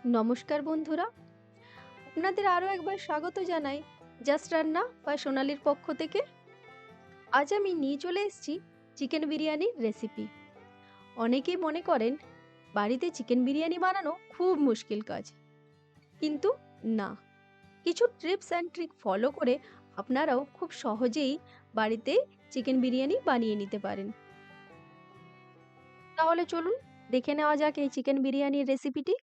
নমস্কার বন্ধুরা, আপনাদের আরও একবার স্বাগত জানাই জাস্ট রান্না বা সোনালির পক্ষ থেকে। আজ আমি নিয়ে চলে এসেছি চিকেন বিরিয়ানির রেসিপি। অনেকেই মনে করেন বাড়িতে চিকেন বিরিয়ানি বানানো খুব মুশকিল কাজ, কিন্তু না, কিছু টিপস অ্যান্ড ট্রিক ফলো করে আপনারাও খুব সহজেই বাড়িতে চিকেন বিরিয়ানি বানিয়ে নিতে পারেন। তাহলে চলুন দেখে নেওয়া যাক এই চিকেন বিরিয়ানির রেসিপিটি।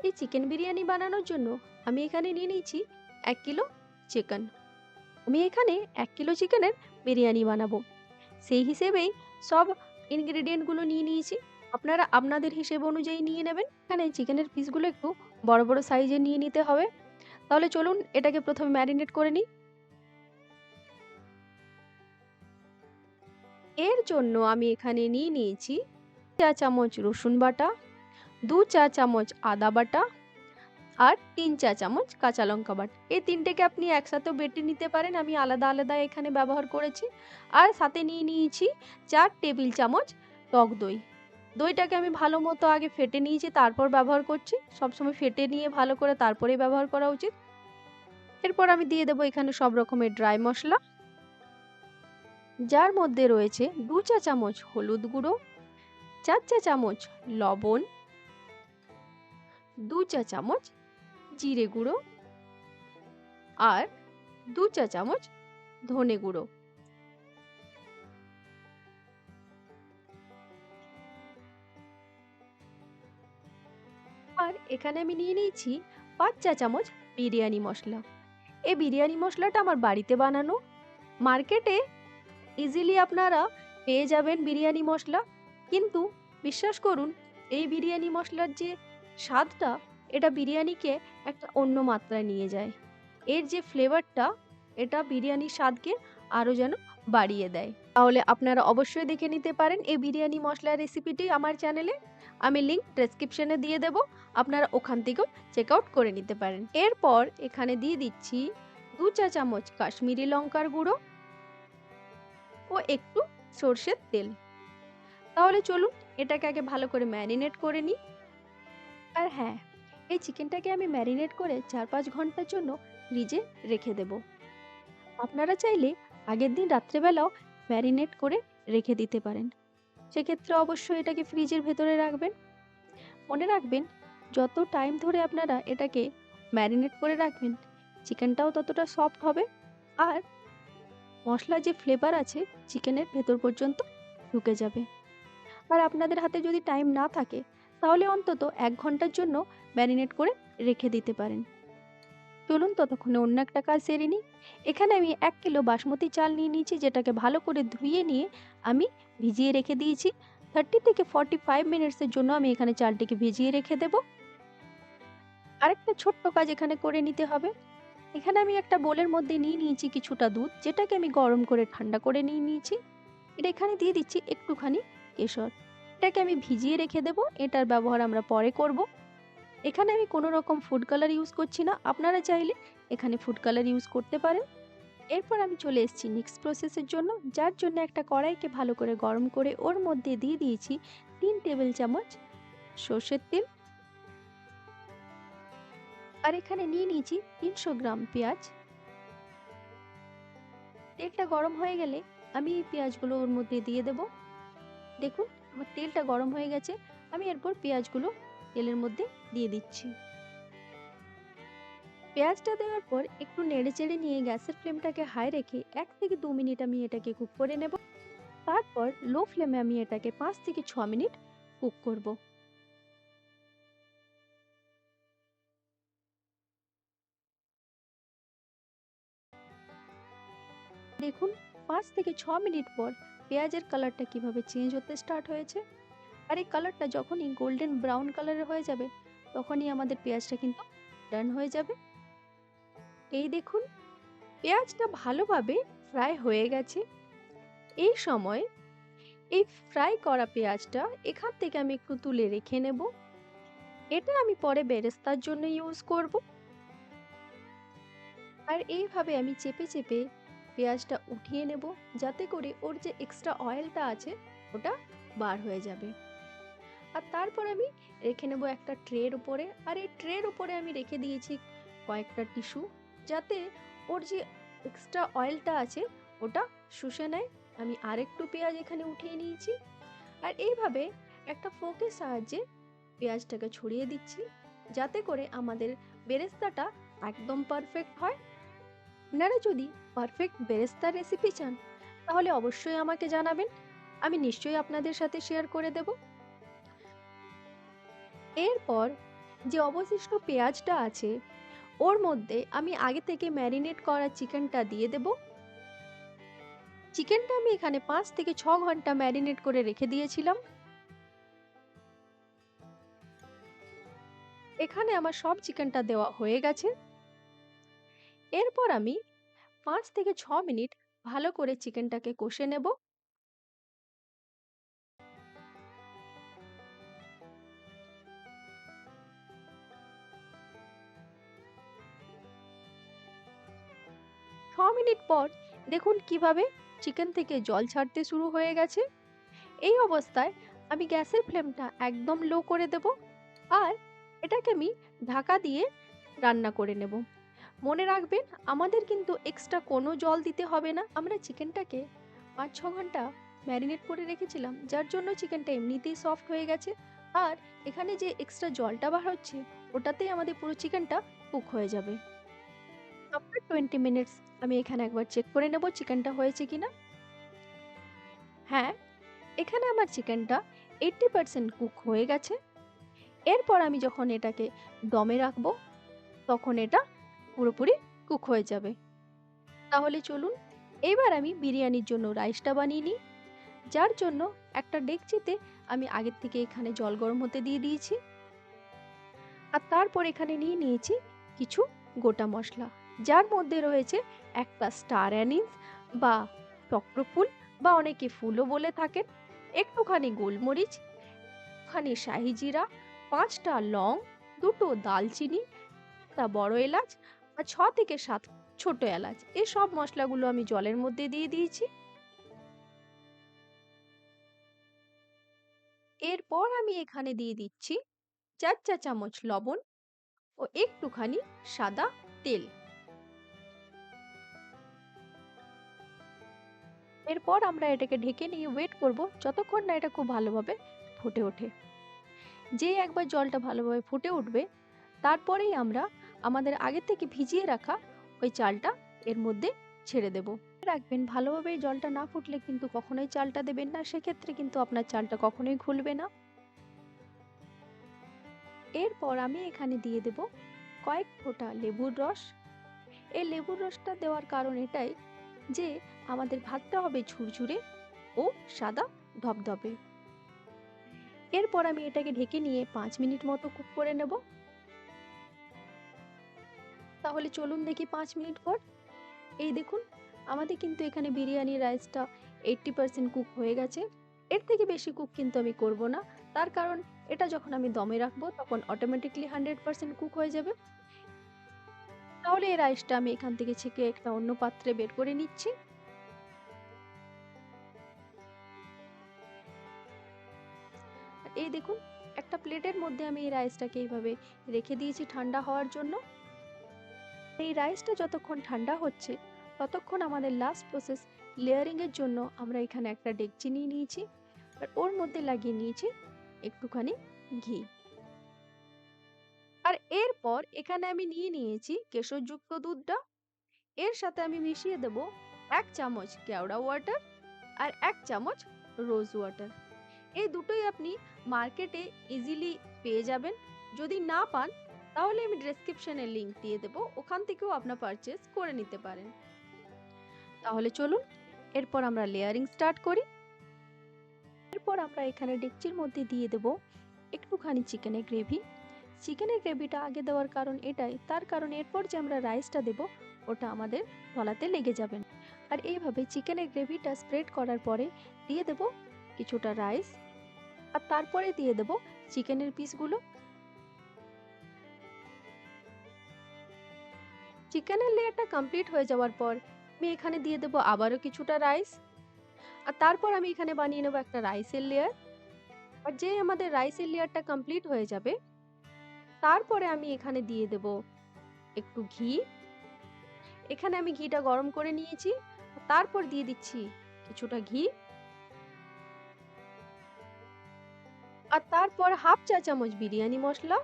এই চিকেন বিরিয়ানি বানানোর জন্য আমি এখানে নিয়ে নিয়েছি 1 কিলো চিকেন। আমি এখানে 1 কিলো চিকেনের বিরিয়ানি বানাবো, সেই হিসেবেই সব ইনগ্রেডিয়েন্টগুলো নিয়ে নিয়েছি। আপনারা আপনাদের হিসেব অনুযায়ী নিয়ে নেবেন। এখানে চিকেনের পিসগুলো একটু বড় বড় সাইজের নিয়ে নিতে হবে। তাহলে চলুন এটাকে প্রথমে ম্যারিনেট করে নিই। এর জন্য আমি এখানে নিয়ে নিয়েছি 1 চা চামচ রসুন বাটা, 2 চা চামচ আদা বাটা আর 3 চা চামচ কাঁচা লঙ্কা বাটা। এই তিনটেকে আপনি একসাথেও বেটে নিতে পারেন, আমি আলাদা আলাদা এখানে ব্যবহার করেছি। আর সাথে নিয়ে নিয়েছি 4 টেবিল চামচ টক দই। দইটাকে আমি ভালো মতো আগে ফেটে নিয়েছি, তারপর ব্যবহার করছি। সবসময় ফেটে নিয়ে ভালো করে তারপরেই ব্যবহার করা উচিত। এরপর আমি দিয়ে দেবো এখানে সব রকমের ড্রাই মশলা, যার মধ্যে রয়েছে 2 চা চামচ হলুদ গুঁড়ো, 4 চা চামচ লবণ, 2 চা চামচ জিরে গুঁড়ো আর 2 চা চামচ ধনে গুঁড়ো। আর এখানে আমি নিয়ে নিয়েছি 5 চা চামচ বিরিয়ানি মশলা। এই বিরিয়ানি মশলাটা আমার বাড়িতে বানানো। মার্কেটে ইজিলি আপনারা পেয়ে যাবেন বিরিয়ানি মশলা, কিন্তু বিশ্বাস করুন এই বিরিয়ানি মশলার যে স্বাদটা, এটা বিরিয়ানিকে একটা অন্য মাত্রায় নিয়ে যায়। এর যে ফ্লেভারটা, এটা বিরিয়ানির স্বাদকে আরও যেন বাড়িয়ে দেয়। তাহলে আপনারা অবশ্যই দেখে নিতে পারেন এই বিরিয়ানি মশলার রেসিপিটি আমার চ্যানেলে। আমি লিঙ্ক ডেসক্রিপশনে দিয়ে দেব, আপনারা ওখান থেকেও চেক আউট করে নিতে পারেন। এরপর এখানে দিয়ে দিচ্ছি 2 চা চামচ কাশ্মীরি লঙ্কার গুঁড়ো ও একটু সর্ষের তেল। তাহলে চলুন এটাকে আগে ভালো করে ম্যারিনেট করে নিই। আর হ্যাঁ, এই চিকেনটাকে আমি ম্যারিনেট করে 4-5 ঘন্টার জন্য ফ্রিজে রেখে দেব। আপনারা চাইলে আগের দিন রাত্রেবেলাও ম্যারিনেট করে রেখে দিতে পারেন। সেক্ষেত্রে অবশ্যই এটাকে ফ্রিজের ভেতরে রাখবেন। মনে রাখবেন, যত টাইম ধরে আপনারা এটাকে ম্যারিনেট করে রাখবেন, চিকেনটাও ততটা সফট হবে আর মশলার যে ফ্লেভার আছে চিকেনের ভেতর পর্যন্ত ঢুকে যাবে। আর আপনাদের হাতে যদি টাইম না থাকে, তাহলে অন্তত 1 ঘন্টার জন্য ম্যারিনেট করে রেখে দিতে পারেন। চলুন ততক্ষণে অন্য একটা কাজ সেরে নিই। এখানে আমি 1 কিলো বাসমতি চাল নিয়ে নিয়েছি, যেটাকে ভালো করে ধুয়ে নিয়ে আমি ভিজিয়ে রেখে দিয়েছি। 30 থেকে 45 মিনিটসের জন্য আমি এখানে চালটিকে ভিজিয়ে রেখে দেব। আরেকটা ছোট্ট কাজ এখানে করে নিতে হবে। এখানে আমি একটা বোলের মধ্যে নিয়ে নিয়েছি কিছুটা দুধ, যেটাকে আমি গরম করে ঠান্ডা করে নিয়ে নিয়েছি। এটা এখানে দিয়ে দিচ্ছি একটুখানি কেশর। এটাকে আমি ভিজিয়ে রেখে দেব, এটার ব্যবহার আমরা পরে করব। এখানে আমি কোনো রকম ফুড কালার ইউজ করছি না, আপনারা চাইলে এখানে ফুড কালার ইউজ করতে পারেন। এরপর আমি চলে এসেছি নেক্সট প্রসেসের জন্য, যার জন্য একটা কড়াইকে ভালো করে গরম করে ওর মধ্যে দিয়ে দিয়েছি 3 টেবিল চামচ সর্ষের তেল। আর এখানে নিয়ে নিয়েছি 300 গ্রাম পেঁয়াজ। তেলটা গরম হয়ে গেলে আমি এই পেঁয়াজগুলো ওর মধ্যে দিয়ে দেব। দেখুন আমার তেলটা গরম হয়ে গেছে, আমি এরপর পেঁয়াজগুলো তেলের মধ্যে দিয়ে দিচ্ছি। পেঁয়াজটা দেওয়ার পর একটু নেড়েচেড়ে নিয়ে গ্যাসের ফ্লেমটাকে হাই রেখে 1 থেকে 2 মিনিট আমি এটাকে কুক করে নেব। তারপর লো ফ্লেমে আমি এটাকে 5 থেকে 6 মিনিট কুক করব। দেখুন 5 থেকে 6 মিনিট পর পেঁয়াজের কালারটা কিভাবে চেঞ্জ হতে স্টার্ট হয়েছে। আর এই কালারটা যখনই গোল্ডেন ব্রাউন কালারের হয়ে যাবে, তখনই আমাদের পেঁয়াজটা কিন্তু ডান হয়ে যাবে। এই দেখুন পেঁয়াজটা ভালোভাবে ফ্রাই হয়ে গেছে। এই সময় এই ফ্রাই করা পেঁয়াজটা এখান থেকে আমি একটু তুলে রেখে নেব। এটা আমি পরে বেরেস্তার জন্য ইউজ করব। আর এইভাবে আমি চেপে চেপে পেঁয়াজটা উঠিয়ে নেব, যাতে করে ওর যে এক্সট্রা অয়েলটা আছে ওটা বার হয়ে যাবে। আর তারপর আমি রেখে নেব একটা ট্রের উপরে, আর এই ট্রের উপরে আমি রেখে দিয়েছি কয়েকটা টিস্যু, যাতে ওর যে এক্সট্রা অয়েলটা আছে ওটা শুষে নেয়। আমি আরেকটু পেঁয়াজ এখানে উঠিয়ে নিয়েছি, আর এইভাবে একটা ফোকের সাহায্যে পেঁয়াজটাকে ছড়িয়ে দিচ্ছি, যাতে করে আমাদের বেরেস্তাটা একদম পারফেক্ট হয়। আপনারা যদি পারফেক্ট বেরেস্তার রেসিপি চান তাহলে অবশ্যই আমাকে জানাবেন, আমি নিশ্চয়ই আপনাদের সাথে শেয়ার করে দেব। এরপর যে অবশিষ্ট পেঁয়াজটা আছে ওর মধ্যে আমি আগে থেকে ম্যারিনেট করা চিকেনটা দিয়ে দেব। চিকেনটা আমি এখানে 5 থেকে 6 ঘন্টা ম্যারিনেট করে রেখে দিয়েছিলাম। এখানে আমার সব চিকেনটা দেওয়া হয়ে গেছে। এরপর আমি 5 থেকে 6 মিনিট ভালো করে চিকেনটাকে কষে নেব। মিনিট পর দেখুন কিভাবে চিকেন থেকে জল ছাড়তে শুরু হয়ে গেছে। এই অবস্থায় আমি গ্যাসের ফ্লেমটা একদম লো করে দেব, আর এটাকে আমি ঢাকা দিয়ে রান্না করে নেব। মনে রাখবেন, আমাদের কিন্তু এক্সট্রা কোনো জল দিতে হবে না। আমরা চিকেনটাকে 5-6 ঘন্টা ম্যারিনেট করে রেখেছিলাম, যার জন্য চিকেনটা এমনিতেই সফট হয়ে গেছে। আর এখানে যে এক্সট্রা জলটা বার হচ্ছে ওটাতেই আমাদের পুরো চিকেনটা কুক হয়ে যাবে। আফটার 20 মিনিটস আমি এখানে একবার চেক করে নেব চিকেনটা হয়েছে কিনা। হ্যাঁ, এখানে আমার চিকেনটা 80% কুক হয়ে গেছে। এরপর আমি যখন এটাকে দমে রাখবো তখন এটা পুরোপুরি কুক হয়ে যাবে। তাহলে চলুন এবার আমি বিরিয়ানির জন্য রাইসটা বানিয়ে নিই। যার জন্য একটা ডেকচিতে আমি আগের থেকে এখানে জল গরম হতে দিয়ে দিয়েছি, আর তারপর এখানে নিয়ে নিয়েছি কিছু গোটা মশলা, যার মধ্যে রয়েছে একটা স্টার অ্যানিস বা চক্রফুল, বা অনেকে ফুলও বলে থাকেন, একটুখানি গোলমরিচ, একটুখানি শাহি জিরা, 5টা লং, 2টো দালচিনি, একটা বড় এলাচ, আর 6 থেকে 7 ছোট এলাচ। এই সব মশলাগুলো আমি জলের মধ্যে দিয়ে দিয়েছি। এরপর আমি এখানে দিয়ে দিচ্ছি 4 চা চামচ লবণ ও একটুখানি সাদা তেল। এরপর আমরা এটাকে ঢেকে নিয়ে ওয়েট করব যতক্ষণ না এটা খুব ভালোভাবে ফুটে ওঠে। যেই একবার জলটা ভালোভাবে ফুটে উঠবে তারপরেই আমরা আমাদের আগে থেকে ভিজিয়ে রাখা ওই চালটা এর মধ্যে ছেড়ে দেব। রাখবেন, ভালোভাবে এই জলটা না ফুটলে কিন্তু কখনোই চালটা দেবেন না, সেক্ষেত্রে কিন্তু আপনার চালটা কখনোই খুলবে না। এরপর আমি এখানে দিয়ে দেব কয়েক ফোঁটা লেবুর রস। এই লেবুর রসটা দেওয়ার কারণ এটাই যে আমাদের ভাতটা হবে ঝুরঝুরে ও সাদা ধবধবে। এরপর আমি এটাকে ঢেকে নিয়ে 5 মিনিট মতো কুক করে নেব। তাহলে চলুন দেখি 5 মিনিট পর। এই দেখুন, আমাদের কিন্তু এখানে বিরিয়ানি রাইসটা 80% কুক হয়ে গেছে। এর থেকে বেশি কুক কিন্তু আমি করব না, তার কারণ এটা যখন আমি দমে রাখবো তখন অটোমেটিকলি 100% কুক হয়ে যাবে। তাহলে এই রাইসটা আমি এখান থেকে ছেঁকে একটা অন্য পাত্রে বের করে নিচ্ছি। আর এই দেখুন, একটা প্লেটের মধ্যে আমি এই রাইসটাকে এইভাবে রেখে দিয়েছি ঠান্ডা হওয়ার জন্য। এই রাইসটা যতক্ষণ ঠান্ডা হচ্ছে ততক্ষণ আমাদের লাস্ট প্রসেস লেয়ারিং এর জন্য আমরা এখানে একটা ডেকচি নিয়ে নিয়েছি, আর ওর মধ্যে লাগিয়ে নিয়েছি একটুখানি ঘি। আর এরপর এখানে আমি নিয়ে নিয়েছি কেশরযুক্ত দুধটা। এর সাথে আমি মিশিয়ে দেব 1 চামচ কেওড়া ওয়াটার আর 1 চামচ রোজ ওয়াটার। এই দুটোই আপনি মার্কেটে ইজিলি পেয়ে যাবেন। যদি না পান তাহলে আমি ডেসক্রিপশনে লিংক দিয়ে দেবো, ওখান থেকেও আপনার পারচেস করে নিতে পারেন। তাহলে চলুন এরপর আমরা লেয়ারিং স্টার্ট করি। এরপর আমরা এখানে ডেকচির মধ্যে দিয়ে দেব একটুখানি চিকেনের গ্রেভি। চিকেনের গ্রেভিটা আগে দেওয়ার কারণ এটাই, তার কারণ এরপর যে আমরা রাইসটা দেব ওটা আমাদের তলাতে লেগে যাবে না। আর এইভাবে চিকেনের গ্রেভিটা স্প্রেড করার পরে দিয়ে দেব কিছুটা রাইস, আর তারপরে দিয়ে দেব চিকেনের পিসগুলো। চিকেনের লেয়ারটা কমপ্লিট হয়ে যাওয়ার পর আমি এখানে দিয়ে দেবো আবারও কিছুটা রাইস। আর তারপর আমি এখানে বানিয়ে নেবো একটা রাইসের লেয়ার। আর যেই আমাদের রাইসের লেয়ারটা কমপ্লিট হয়ে যাবে, তারপরে আমি এখানে দিয়ে দেবো একটু ঘি। এখানে আমি ঘিটা গরম করে নিয়েছি। তারপর দিয়ে দিচ্ছি কিছুটা ঘি। আর তারপর হাফ চা চামচ বিরিয়ানি মশলা,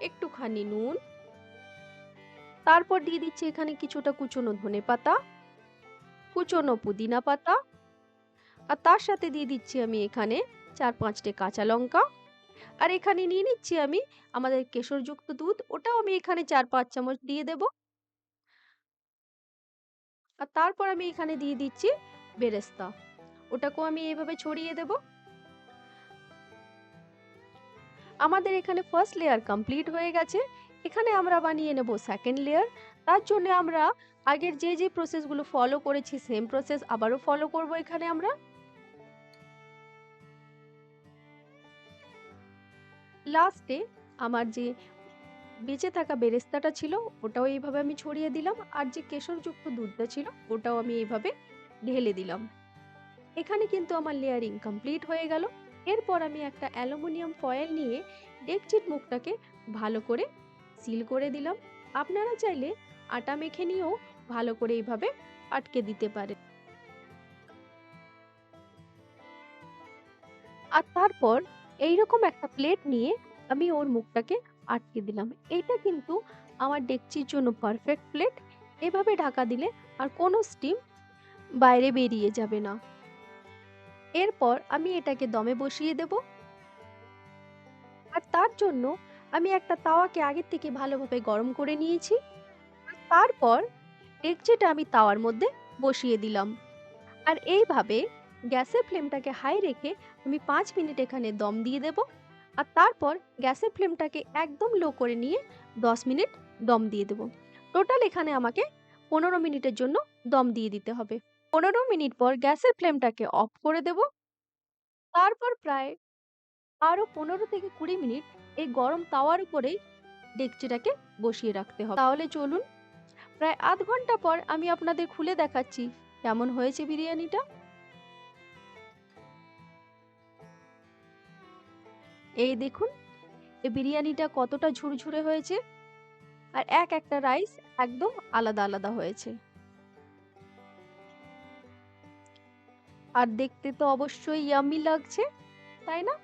একটুখানি নুন। তারপর দিয়ে দিচ্ছি এখানে কিছুটা কুচনো ধনেপাতা, কুচনো পুদিনা পাতা। আর তার সাথে দিয়ে দিচ্ছি আমি এখানে 4-5টে কাঁচা লঙ্কা। আর এখানে নিয়ে নিচ্ছি আমি আমাদের কেশরযুক্ত দুধ, ওটাও আমি এখানে 4-5 চামচ দিয়ে দেব। আর তারপর আমি এখানে দিয়ে দিচ্ছি বেরেস্তা, ওটাকেও আমি এইভাবে ছড়িয়ে দেব। আমাদের এখানে ফার্স্ট লেয়ার কমপ্লিট হয়ে গেছে। এখানে আমরা বানিয়ে নেব সেকেন্ড লেয়ার। তার জন্য আমরা আগের যে প্রসেসগুলো ফলো করেছি সেম প্রসেস আবারও ফলো করব এখানে আমরা। লাস্টে আমার যে বেঁচে থাকা বেরেস্তাটা ছিল ওটাও এইভাবে আমি ছড়িয়ে দিলাম। আর যে কেশরযুক্ত দুধটা ছিল ওটাও আমি এইভাবে ঢেলে দিলাম। এখানে কিন্তু আমার লেয়ারিং কমপ্লিট হয়ে গেল। এরপর আমি একটা অ্যালুমিনিয়াম ফয়েল নিয়ে ডেকচির মুখটাকে ভালো করে সিল করে দিলাম। আপনারা চাইলে আটা মেখে নিয়েও ভালো করে এইভাবে আটকে দিতে পারেন। আর তারপর এইরকম একটা প্লেট নিয়ে আমি ওর মুখটাকে আটকে দিলাম। এইটা কিন্তু আমার ডেকচির জন্য পারফেক্ট প্লেট। এভাবে ঢাকা দিলে আর কোনো স্টিম বাইরে বেরিয়ে যাবে না। এরপর আমি এটাকে দমে বসিয়ে দেব। আর তার জন্য আমি একটা তাওয়াকে আগের থেকে ভালোভাবে গরম করে নিয়েছি। আর তারপর ডেকচিটা আমি তাওয়ার মধ্যে বসিয়ে দিলাম। আর এইভাবে গ্যাসের ফ্লেমটাকে হাই রেখে আমি 5 মিনিট এখানে দম দিয়ে দেব। আর তারপর গ্যাসের ফ্লেমটাকে একদম লো করে নিয়ে 10 মিনিট দম দিয়ে দেব। টোটাল এখানে আমাকে 15 মিনিটের জন্য দম দিয়ে দিতে হবে। 15 মিনিট পর গ্যাসের ফ্লেমটাকে অফ করে দেব। তারপর প্রায় আরো 15 থেকে 20 মিনিট এই গরম তাওয়ার উপরেই ডেকচিটাকে বসিয়ে রাখতে হবে। তাহলে চলুন প্রায় আধ ঘন্টা পর আমি আপনাদের খুলে দেখাচ্ছি কেমন হয়েছে বিরিয়ানিটা। এই দেখুন এই বিরিয়ানিটা কতটা ঝুরঝুরে হয়েছে। আর একটা রাইস একদম আলাদা আলাদা হয়েছে। আর দেখতে তো অবশ্যই ইয়াম্মি লাগছে, তাই না?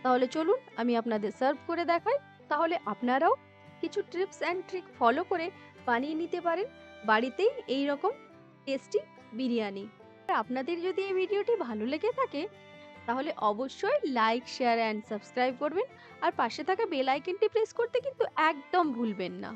তাহলে চলুন আমি আপনাদের সার্ভ করে দেখাই। তাহলে আপনারাও কিছু টিপস অ্যান্ড ট্রিক ফলো করে বানিয়ে নিতে পারেন বাড়িতেই এই রকম টেস্টি বিরিয়ানি। আর আপনাদের যদি এই ভিডিওটি ভালো লেগে থাকে তাহলে অবশ্যই লাইক, শেয়ার অ্যান্ড সাবস্ক্রাইব করবেন। আর পাশে থাকা বেল আইকনটি প্রেস করতে কিন্তু একদম ভুলবেন না।